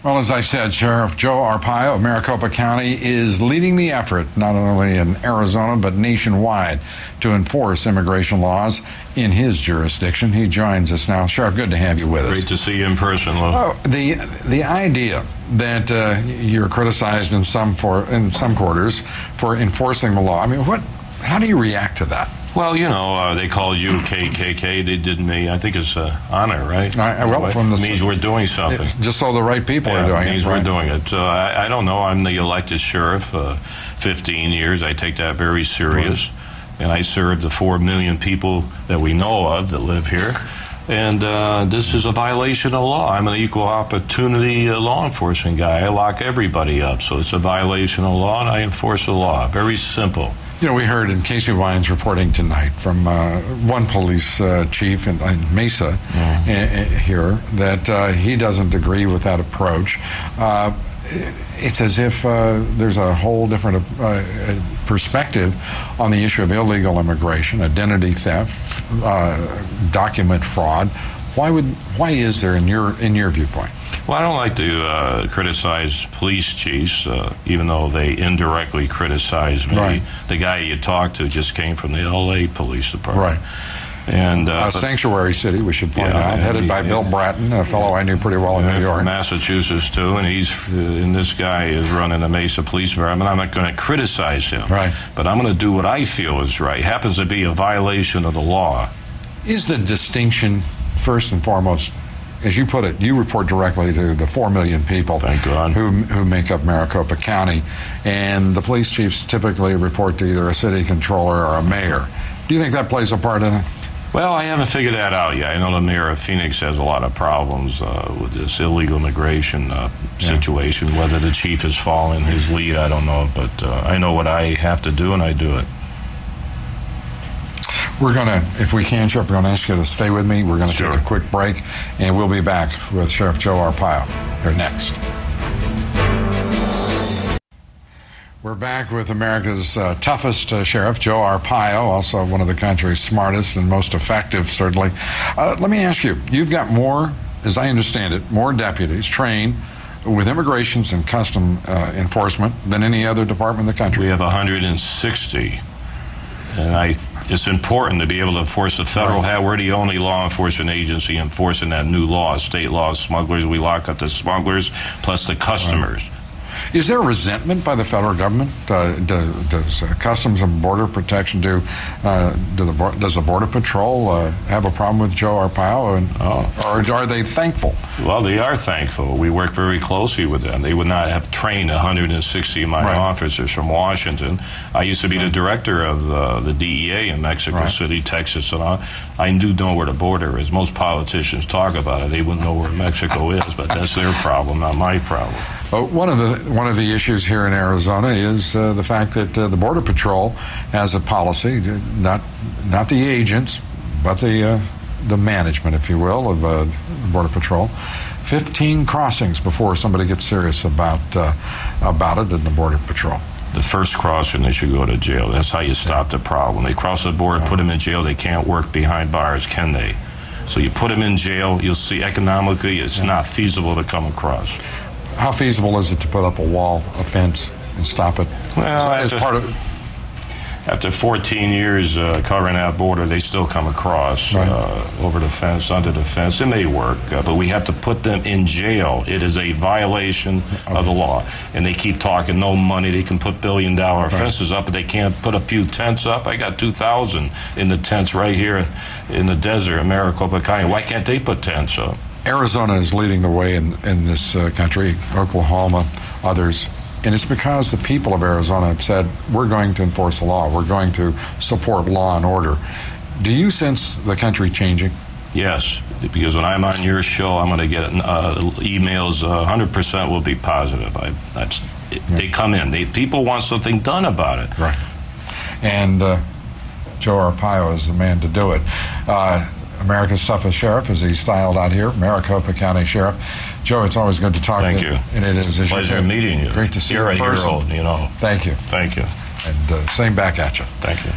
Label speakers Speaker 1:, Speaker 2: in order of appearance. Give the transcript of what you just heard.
Speaker 1: Well, as I said, Sheriff Joe Arpaio of Maricopa County is leading the effort, not only in Arizona, but nationwide, to enforce immigration laws in his jurisdiction. He joins us now. Sheriff, good to have you with us.
Speaker 2: Great to see you in person, Lou.
Speaker 1: Oh, the idea that you're criticized in some quarters for enforcing the law, I mean, how do you react to that?
Speaker 2: Well, you know, they call you KKK. They did me. I think it's honor, right?
Speaker 1: It
Speaker 2: means we're doing something.
Speaker 1: Just so the right people are doing it.
Speaker 2: It means we're doing it. I don't know. I'm the elected sheriff. 15 years. I take that very serious. Right. And I serve the 4 million people that we know of that live here. And this is a violation of law. I'm an equal opportunity law enforcement guy. I lock everybody up. So it's a violation of law, and I enforce the law. Very simple.
Speaker 1: You know, we heard in Casey Wines reporting tonight from one police chief in Mesa here that he doesn't agree with that approach. It's as if there's a whole different perspective on the issue of illegal immigration, identity theft, document fraud. Why is there, in your viewpoint?
Speaker 2: Well, I don't like to criticize police chiefs, even though they indirectly criticize me.
Speaker 1: Right.
Speaker 2: The guy you talked to just came from the L.A. Police Department.
Speaker 1: Right.
Speaker 2: And
Speaker 1: a sanctuary city, we should point out, headed by Bill Bratton, a fellow I knew pretty well in New York.
Speaker 2: From Massachusetts, too, and this guy is running the Mesa Police Department. I'm not going to criticize him,
Speaker 1: right,
Speaker 2: but I'm going to do what I feel is right. Happens to be a violation of the law.
Speaker 1: Is the distinction, first and foremost, as you put it, you report directly to the 4 million people
Speaker 2: Thank God.
Speaker 1: who make up Maricopa County, and the police chiefs typically report to either a city controller or a mayor. Do you think that plays a part in it?
Speaker 2: Well, I haven't figured that out yet. I know the mayor of Phoenix has a lot of problems with this illegal immigration situation. Whether the chief is following his lead, I don't know, but I know what I have to do, and I do it.
Speaker 1: We're going to, if we can, Sheriff, we're going to ask you to stay with me. We're going to take a quick break, and we'll be back with Sheriff Joe Arpaio here next. We're back with America's toughest sheriff, Joe Arpaio, also one of the country's smartest and most effective, certainly. Let me ask you, you've got more, as I understand it, more deputies trained with immigrations and custom enforcement than any other department in the country.
Speaker 2: We have 160. And it's important to be able to enforce the federal law. We're the only law enforcement agency enforcing that new law, state law, smugglers. We lock up the smugglers plus the customers.
Speaker 1: Right. Is there resentment by the federal government? Does Customs and Border Protection does the Border Patrol have a problem with Joe Arpaio, or are they thankful?
Speaker 2: Well, they are thankful. We work very closely with them. They would not have trained 160 of my officers from Washington. I used to be the director of the DEA in Mexico City, Texas, and all. I do know where the border is. Most politicians talk about it. They wouldn't know where Mexico is, but that's their problem, not my problem.
Speaker 1: One of the issues here in Arizona is the fact that the Border Patrol has a policy, not the agents, but the management, if you will, of the Border Patrol. 15 crossings before somebody gets serious about it in the Border Patrol.
Speaker 2: The first crossing, they should go to jail. That's how you stop the problem. They cross the border, put them in jail. They can't work behind bars, can they? So you put them in jail. You'll see economically it's not feasible to come across.
Speaker 1: How feasible is it to put up a wall, a fence, and stop it?
Speaker 2: Well, after 14 years covering that border, they still come across over the fence, under the fence. It may work, but we have to put them in jail. It is a violation of the law. And they keep talking no money. They can put billion-dollar fences up, but they can't put a few tents up. I got 2,000 in the tents right here in the desert in Maricopa County. Why can't they put tents up?
Speaker 1: Arizona is leading the way in this country, Oklahoma, others. And it's because the people of Arizona have said, we're going to enforce the law. We're going to support law and order. Do you sense the country changing?
Speaker 2: Yes, because when I'm on your show, I'm going to get emails. 100% will be positive. They come in. People want something done about it.
Speaker 1: Right. And Joe Arpaio is the man to do it. America's toughest sheriff, as he's styled out here, Maricopa County Sheriff. Joe, it's always good to talk to you.
Speaker 2: Thank you.
Speaker 1: And it is a
Speaker 2: pleasure meeting you.
Speaker 1: Great to see you in person.
Speaker 2: You're a hero, you know.
Speaker 1: Thank you.
Speaker 2: Thank you.
Speaker 1: And same back at you.
Speaker 2: Thank you.